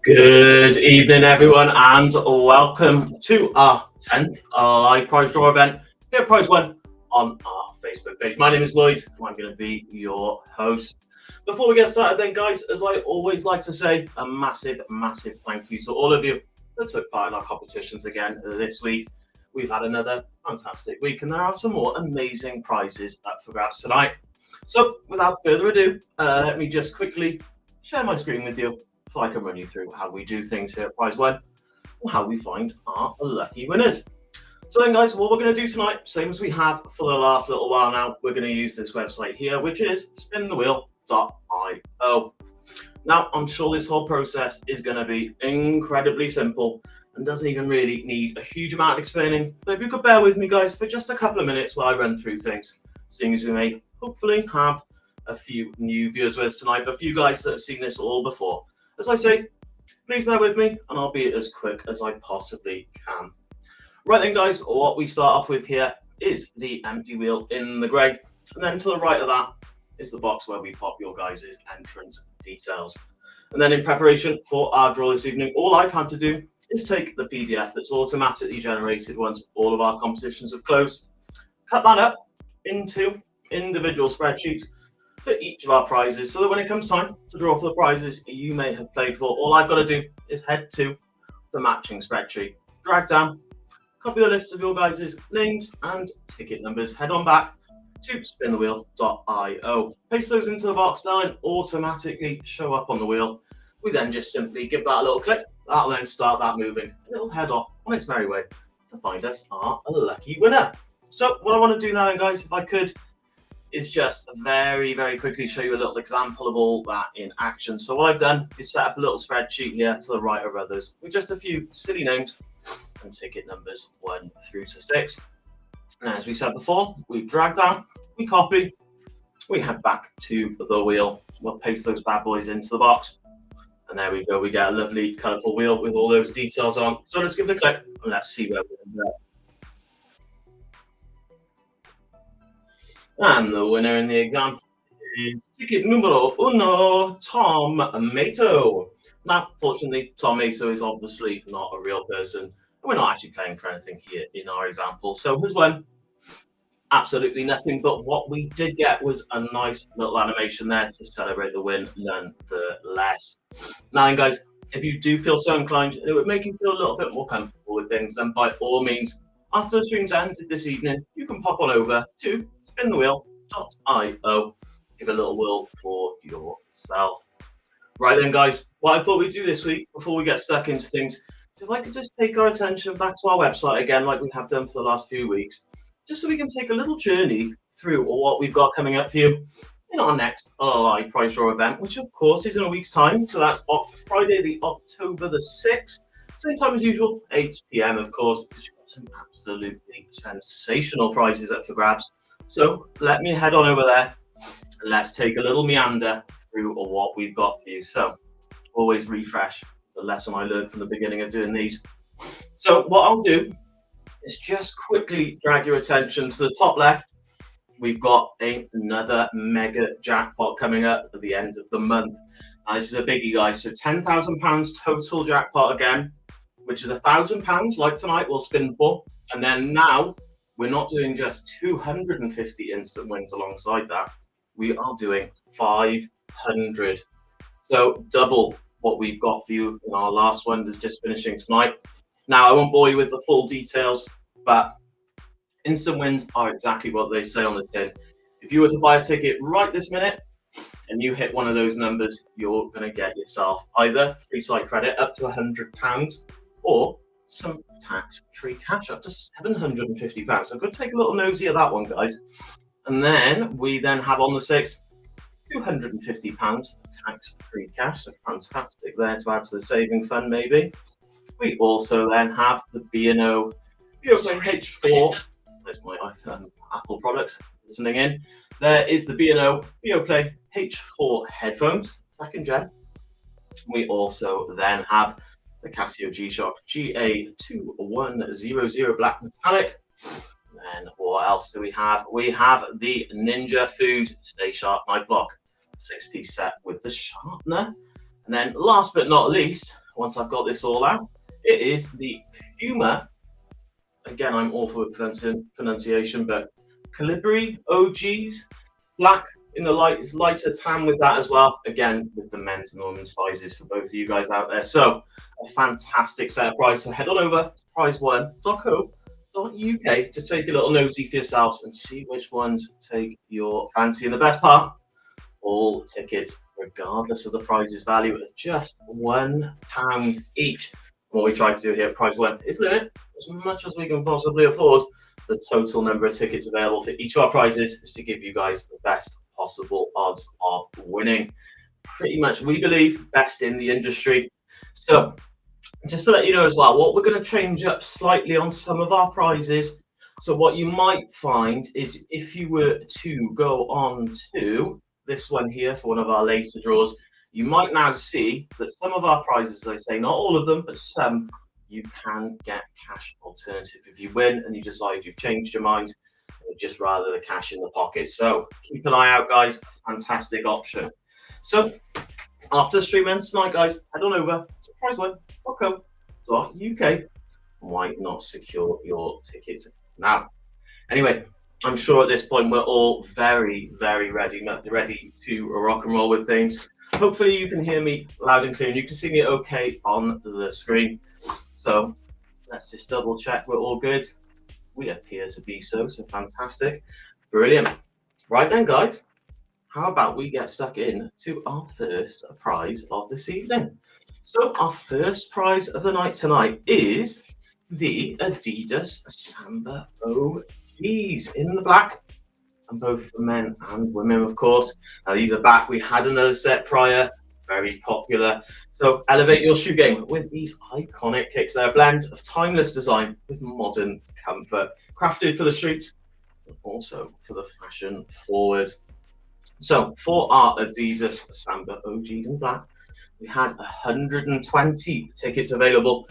Good evening, everyone, and welcome to our 10th live prize draw event here at Prize One on our Facebook page. My name is Lloyd, and I'm going to be your host. Before we get started, then, guys, as I always like to say, a massive thank you to all of you that took part in our competitions again this week. We've had another fantastic week, and there are some more amazing prizes up for grabs tonight. So, without further ado, let me just quickly share my screen with you, so I can run you through how we do things here at Prize One and how we find our lucky winners. So then, guys, what we're going to do tonight, same as we have for the last little while now, we're going to use this website here, which is spinthewheel.io. Now, I'm sure this whole process is going to be incredibly simple and doesn't even really need a huge amount of explaining. But if you could bear with me, guys, for just a couple of minutes while I run through things, seeing as we may hopefully have a few new viewers with us tonight, but a few guys that have seen this all before. As I say, please bear with me and I'll be as quick as I possibly can. Right then, guys, what we start off with here is the empty wheel in the grey. And then to the right of that is the box where we pop your guys' entrance details. And then in preparation for our draw this evening, all I've had to do is take the PDF that's automatically generated once all of our competitions have closed, cut that up into individual spreadsheets for each of our prizes, so that when it comes time to draw for the prizes you may have played for, all I've got to do is head to the matching spreadsheet, drag down, copy the list of your guys' names and ticket numbers, head on back to spinthewheel.io, paste those into the box, they'll then automatically show up on the wheel. We then just simply give that a little click, that'll then start that moving, and it'll head off on its merry way to find us our lucky winner. So what I want to do now, guys, if I could, is just very quickly show you a little example of all that in action. So what I've done is set up a little spreadsheet here to the right of others with just a few silly names and ticket numbers 1 through to 6. And as we said before, we drag down, we copy, we head back to the wheel, we'll paste those bad boys into the box, and there we go, we get a lovely colourful wheel with all those details on. So let's give it a click and let's see where we end up. And the winner in the example is ticket numero uno, Tomato. Now, fortunately, Tomato is obviously not a real person, and we're not actually playing for anything here in our example. So who's won? Absolutely nothing, but what we did get was a nice little animation there to celebrate the win nonetheless. Now then, guys, if you do feel so inclined and it would make you feel a little bit more comfortable with things, then by all means, after the stream's ended this evening, you can pop on over to spinthewheel.io, give a little whirl for yourself. Right then, guys, what I thought we'd do this week before we get stuck into things is if I could just take our attention back to our website again, like we have done for the last few weeks, just so we can take a little journey through what we've got coming up for you in our next live prize draw event, which of course is in a week's time. So that's Friday, the October the 6th, same time as usual, 8 p.m. of course, because you've got some absolutely sensational prizes up for grabs. So let me head on over there and let's take a little meander through what we've got for you. So always refresh the lesson I learned from the beginning of doing these. So what I'll do is just quickly drag your attention to the top left. We've got another mega jackpot coming up at the end of the month. This is a biggie, guys. So £10,000 total jackpot again, which is £1,000 like tonight we'll spin for. And then now we're not doing just 250 instant wins alongside that. We are doing 500 So double what we've got for you in our last one that's just finishing tonight. Now, I won't bore you with the full details, but instant wins are exactly what they say on the tin. If you were to buy a ticket right this minute and you hit one of those numbers, you're going to get yourself either free site credit up to £100 or some tax-free cash up to £750. So go take a little nosy at that one, guys. And then we then have on the 6th, £250 tax-free cash. So fantastic there to add to the saving fund, maybe. We also then have the B&O H4. There's my Apple product listening in. There is the B&O Play H4 headphones, 2nd gen. We also then have the Casio G-Shock GA2100 Black Metallic. Then what else do we have? We have the Ninja Food Stay Sharp Knife Block, 6-piece set with the sharpener. And then last but not least, once I've got this all out, it is the Puma. Again, I'm awful with pronunciation, but Calibri OGs, black in the lighter tan with that as well. Again, with the men's and women's sizes for both of you guys out there. So a fantastic set of prize. So head on over to prize1.co.uk to take a little nosy for yourselves and see which ones take your fancy. And the best part, all tickets, regardless of the prize's value, at just £1 each. What we try to do here at Prize One is limit as much as we can possibly afford the total number of tickets available for each of our prizes is to give you guys the best possible odds of winning. Pretty much, we believe, best in the industry. So just to let you know as well, what we're going to change up slightly on some of our prizes. So what you might find is if you were to go on to this one here for one of our later draws, you might now see that some of our prizes, as I say, not all of them, but some, you can get cash alternative if you win and you decide you've changed your mind and you'd just rather the cash in the pocket. So keep an eye out, guys. Fantastic option. So after the stream ends tonight, guys, head on over to prizeone.co.uk. Why not secure your tickets now? Anyway, I'm sure at this point we're all very, very ready to rock and roll with things. Hopefully you can hear me loud and clear and you can see me okay on the screen. So let's just double check we're all good. We appear to be so fantastic. Brilliant. Right then, guys, how about we get stuck in to our first prize of this evening? So our first prize of the night tonight is the Adidas Samba OGs in the black. And both for men and women, of course. Now these are back. We had another set prior, very popular. So elevate your shoe game with these iconic kicks. They're a blend of timeless design with modern comfort, crafted for the streets, but also for the fashion forward. So for our Adidas Samba OGs in black, we had 120 tickets available.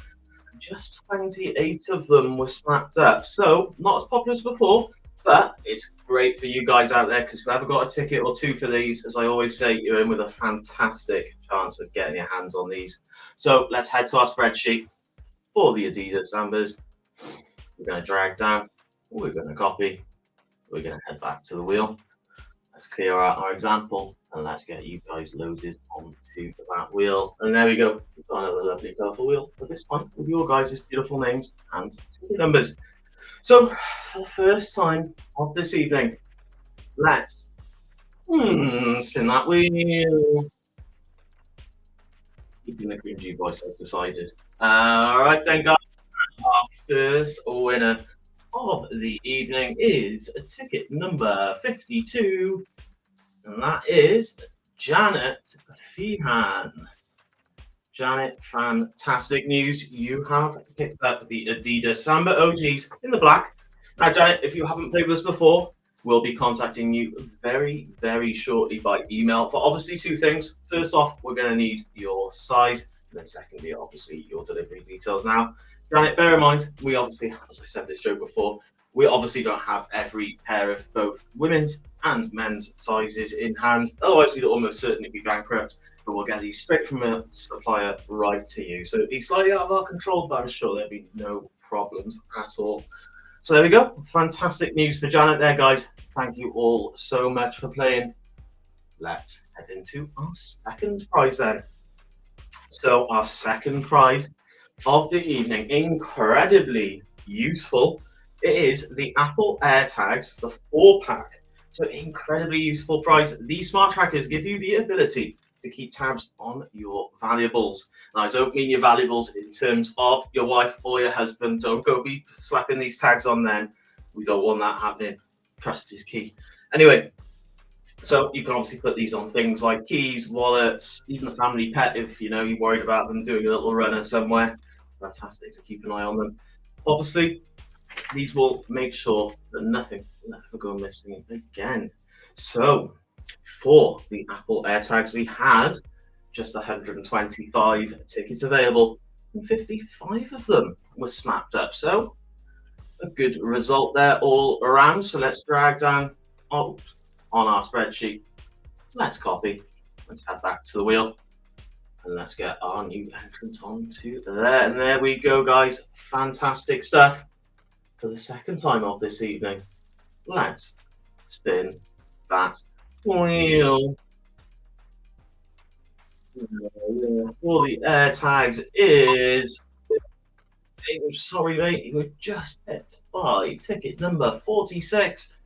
Just 28 of them were snapped up. So not as popular as before, but it's great for you guys out there because whoever got a ticket or two for these, as I always say, you're in with a fantastic chance of getting your hands on these. So let's head to our spreadsheet for the Adidas Sambas. We're going to drag down, we're going to copy, we're going to head back to the wheel. Let's clear out our example and let's get you guys loaded onto that wheel. And there we go. We've got another lovely, colourful wheel, but this time with your guys' beautiful names and ticket numbers. So, for the first time of this evening, let's spin that wheel. Keeping the cringy voice, I've decided. All right then, guys. Our first winner of the evening is ticket number 52, and that is Janet Feehan. Janet, fantastic news. You have picked up the Adidas Samba OGs in the black. Now, Janet, if you haven't played with us before, we'll be contacting you very, very shortly by email for obviously two things. First off, we're going to need your size. And then secondly, obviously, your delivery details. Now, Janet, bear in mind, we obviously, as I said this show before, we obviously don't have every pair of both women's and men's sizes in hand. Otherwise, we'd almost certainly be bankrupt. But we'll get these straight from a supplier right to you. So it'd be slightly out of our control, but I'm sure there'll be no problems at all. So there we go. Fantastic news for Janet there, guys. Thank you all so much for playing. let's head into our second prize then. So our second prize of the evening, incredibly useful. It is the Apple AirTags, the 4-pack. So incredibly useful prize. These smart trackers give you the ability to keep tabs on your valuables. Now, I don't mean your valuables in terms of your wife or your husband. Don't go be slapping these tags on them. We don't want that happening. Trust is key. Anyway, so you can obviously put these on things like keys, wallets, even a family pet if you're worried about them doing a little runner somewhere. Fantastic to keep an eye on them. Obviously, these will make sure that nothing will ever go missing again. So for the Apple AirTags, we had just 125 tickets available, and 55 of them were snapped up. So a good result there all around. So let's drag down on our spreadsheet. Let's copy. Let's head back to the wheel. And let's get our new entrance onto there. And there we go, guys. Fantastic stuff. For the second time of this evening, let's spin that wheel. For the AirTags is... sorry, mate, you were just hit by ticket number 46,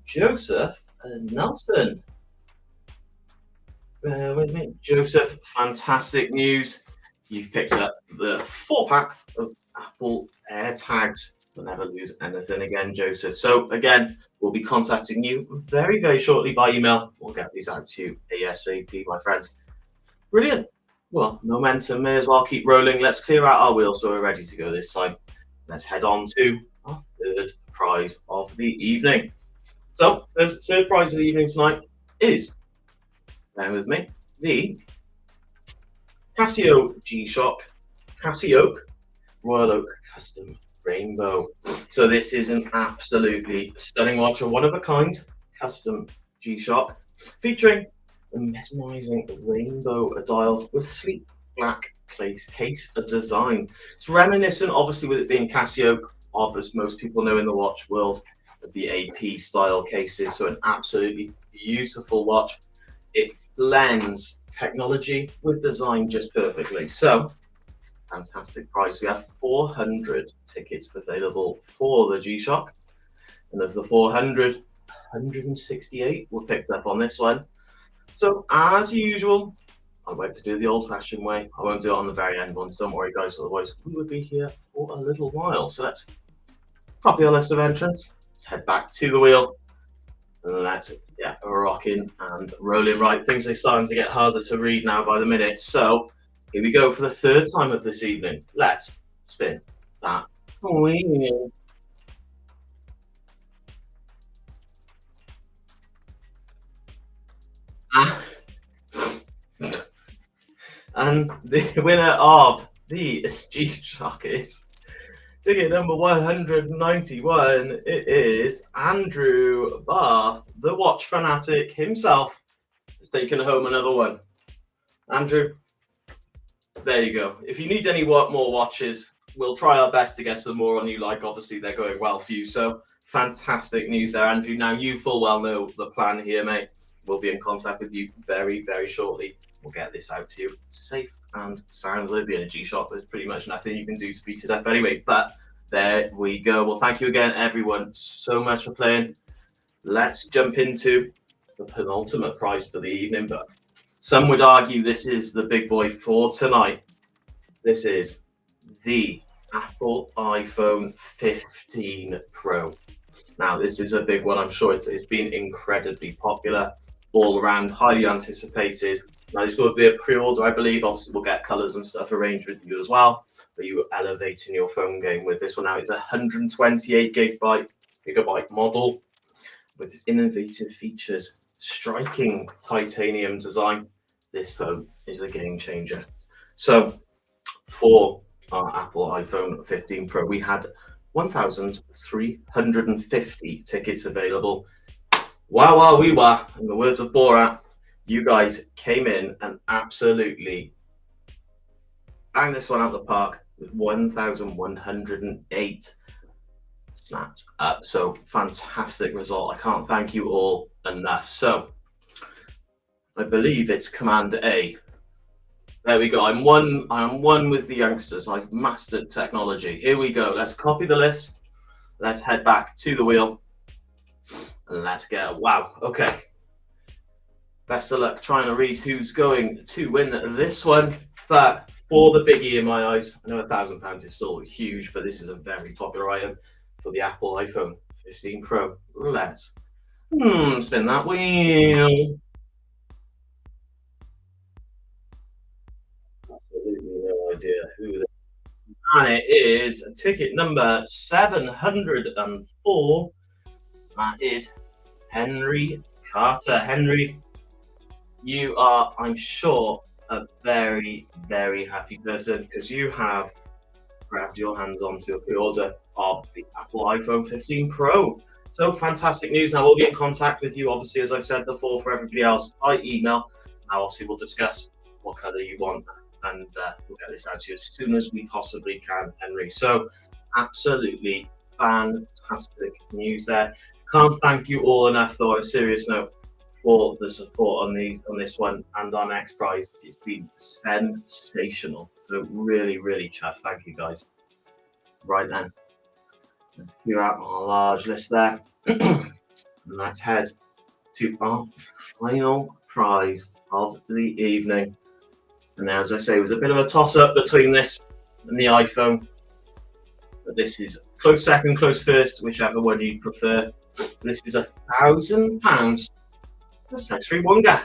Joseph Nelson. Bear with me. Joseph, fantastic news. You've picked up the 4-pack of Apple AirTags. We'll never lose anything again, Joseph. So again, we'll be contacting you very, very shortly by email. We'll get these out to you ASAP, my friends. Brilliant. Well, momentum may as well keep rolling. Let's clear out our wheel so we're ready to go this time. Let's head on to our third prize of the evening. So, third prize of the evening tonight is, bear with me, the Casioak Royal Oak Custom Rainbow. So this is an absolutely stunning watch, a one-of-a-kind custom G-Shock featuring a mesmerizing rainbow dial with sleek black case design. It's reminiscent, obviously, with it being Casioak, of, as most people know in the watch world, of the AP style cases. So an absolutely beautiful watch. It blends technology with design just perfectly. So fantastic price. We have 400 tickets available for the G-Shock, and of the 400, 168 were picked up on this one. So as usual, I like to do the old-fashioned way. I won't do it on the very end ones. Don't worry, guys. Otherwise, we would be here for a little while. So let's copy our list of entrants. Let's head back to the wheel. And let's get rocking and rolling. Right, things are starting to get harder to read now by the minute. So here we go for the third time of this evening. Let's spin that wheel. And the winner of the G-Shock is ticket number 191. It is Andrew Bath, the watch fanatic himself, has taken home another one. Andrew, there you go. If you need any more watches, we'll try our best to get some more on you. Like, obviously, they're going well for you. So fantastic news there, Andrew. Now, you full well know the plan here, mate. We'll be in contact with you very, very shortly. We'll get this out to you safe and sound. With being a G-Shock, there's pretty much nothing you can do to beat it up anyway. But there we go. Well, thank you again, everyone, so much for playing. Let's jump into the penultimate prize for the evening. But some would argue this is the big boy for tonight. This is the Apple iPhone 15 Pro. Now, this is a big one. I'm sure it's been incredibly popular all around, highly anticipated. Now, this will be a pre-order, I believe. Obviously, we'll get colors and stuff arranged with you as well. But you are elevating your phone game with this one. Now, it's a 128 gigabyte model with innovative features, striking titanium design. This phone is a game changer. So for our Apple iPhone 15 Pro, we had 1,350 tickets available. Wow, wow, we were. In the words of Borat, you guys came in and absolutely banged this one out of the park with 1,108 snapped up. So fantastic result. I can't thank you all enough. So I believe it's Command A. There we go. I'm one with the youngsters. I've mastered technology. Here we go. Let's copy the list. Let's head back to the wheel and let's get. Wow. Okay. Best of luck trying to read who's going to win this one. But for the biggie in my eyes, I know £1,000 is still huge, but this is a very popular item for the Apple iPhone 15 Pro. Let's spin that wheel. Absolutely no idea who this is. And it is ticket number 704. That is Henry Carter. Henry, you are, I'm sure, a very, very happy person because you have grabbed your hands onto a pre-order of the Apple iPhone 15 Pro. So fantastic news. Now we'll be in contact with you, obviously, as I've said before, for everybody else by email. Now, obviously, we'll discuss what color you want and we'll get this out to you as soon as we possibly can, Henry. So absolutely fantastic news there. Can't thank you all enough, though, on a serious note, for the support on this one and our next prize. It's been sensational. So really, really chuffed. Thank you guys. Right then, let's clear out our large list there. And let's head to our final prize of the evening. And now, as I say, it was a bit of a toss-up between this and the iPhone. But this is close second, close first, whichever one you prefer. This is £1,000. Tax-free wonder.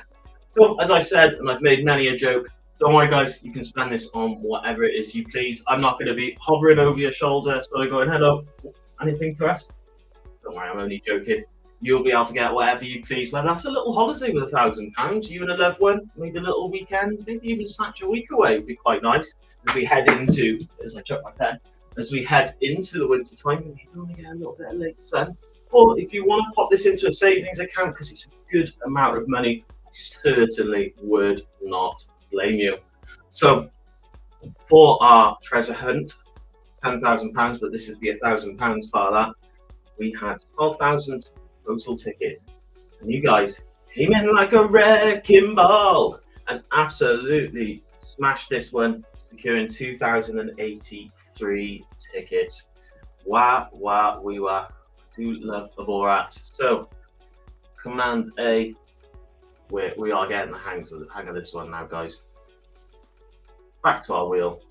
So, as I said, and I've made many a joke, don't worry, guys, you can spend this on whatever it is you please. I'm not going to be hovering over your shoulder, sort of going, hello, anything for us? Don't worry, I'm only joking. You'll be able to get whatever you please, whether that's a little holiday with £1,000, you and a loved one, maybe a little weekend, maybe even snatch a week away would be quite nice as we head into, as I chuck my pen, as we head into the winter time, and you want to get a little bit of late sun. Or if you want to pop this into a savings account because it's a good amount of money, I certainly would not blame you. So for our treasure hunt, £10,000, but this is the £1,000 part of that, we had 12,000 total tickets. And you guys came in like a wrecking ball and absolutely smashed this one, securing 2,083 tickets. Wow, we were. Do love the Borat. So, Command A. We are getting the hang of this one now, guys. Back to our wheel.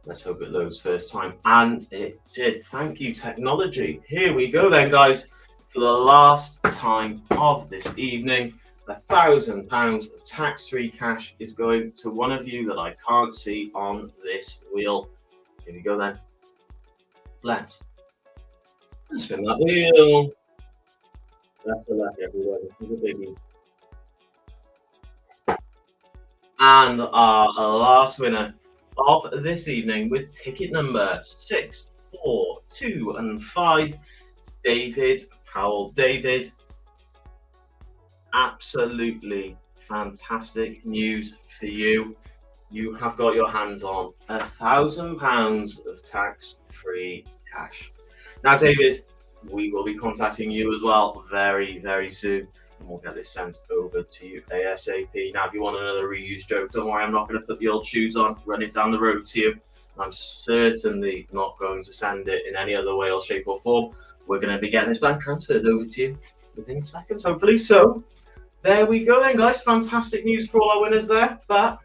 Let's hope it loads first time. And it did. Thank you, technology. Here we go then, guys. For the last time of this evening, £1,000 of tax-free cash is going to one of you that I can't see on this wheel. Here we go then. Let's spin that wheel. Best of luck, everyone. This is a biggie. And our last winner of this evening with ticket number 6, 4, 2, and 5 is David Powell. David, absolutely fantastic news for you. You have got your hands on £1,000 of tax-free cash. Now, David, we will be contacting you as well very, very soon, and we'll get this sent over to you ASAP. Now, if you want another reuse joke, don't worry, I'm not going to put the old shoes on, run it down the road to you. I'm certainly not going to send it in any other way or shape or form. We're going to be getting this bank transferred over to you within seconds, hopefully. So, there we go then, guys. Fantastic news for all our winners there. But,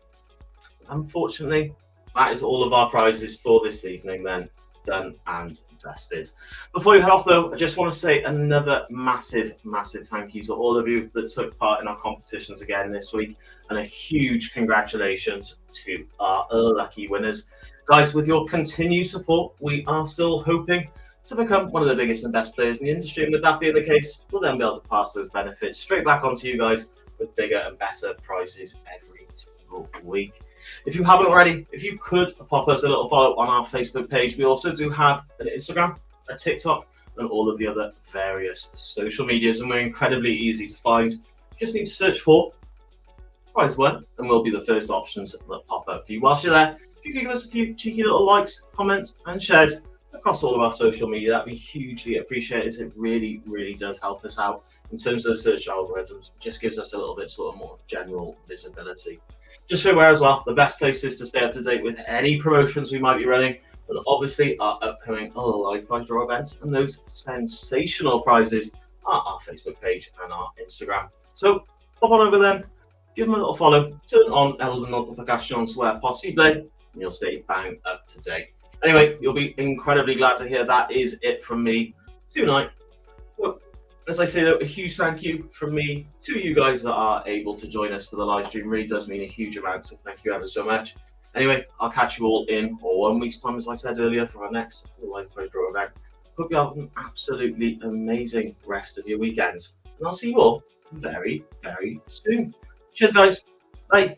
unfortunately, that is all of our prizes for this evening then. Done and dusted. Before you head off, though, I just want to say another massive thank you to all of you that took part in our competitions again this week, and a huge congratulations to our lucky winners. Guys, with your continued support, we are still hoping to become one of the biggest and best players in the industry, and with that being the case, we'll then be able to pass those benefits straight back onto you guys with bigger and better prizes every single week. If you haven't already, if you could pop us a little follow on our Facebook page. We also do have an Instagram, a TikTok, and all of the other various social medias, and we're incredibly easy to find. You just need to search for Prize One, and we'll be the first options that pop up for you. Whilst you're there, if you could give us a few cheeky little likes, comments, and shares across all of our social media, that'd be hugely appreciated. It really, really does help us out in terms of the search algorithms. It just gives us a little bit sort of more general visibility. Just so aware as well, the best places to stay up to date with any promotions we might be running, but obviously our upcoming live prize draw events and those sensational prizes are our Facebook page and our Instagram. So hop on over then, give them a little follow, turn on el notifications where possible, and you'll stay bang up to date. Anyway, you'll be incredibly glad to hear that is it from me tonight. So, as I say, though, a huge thank you from me to you guys that are able to join us for the live stream. Really does mean a huge amount, so thank you ever so much. Anyway, I'll catch you all in 1 week's time, as I said earlier, for our next live play draw event. Hope you have an absolutely amazing rest of your weekends, and I'll see you all very, very soon. Cheers, guys. Bye.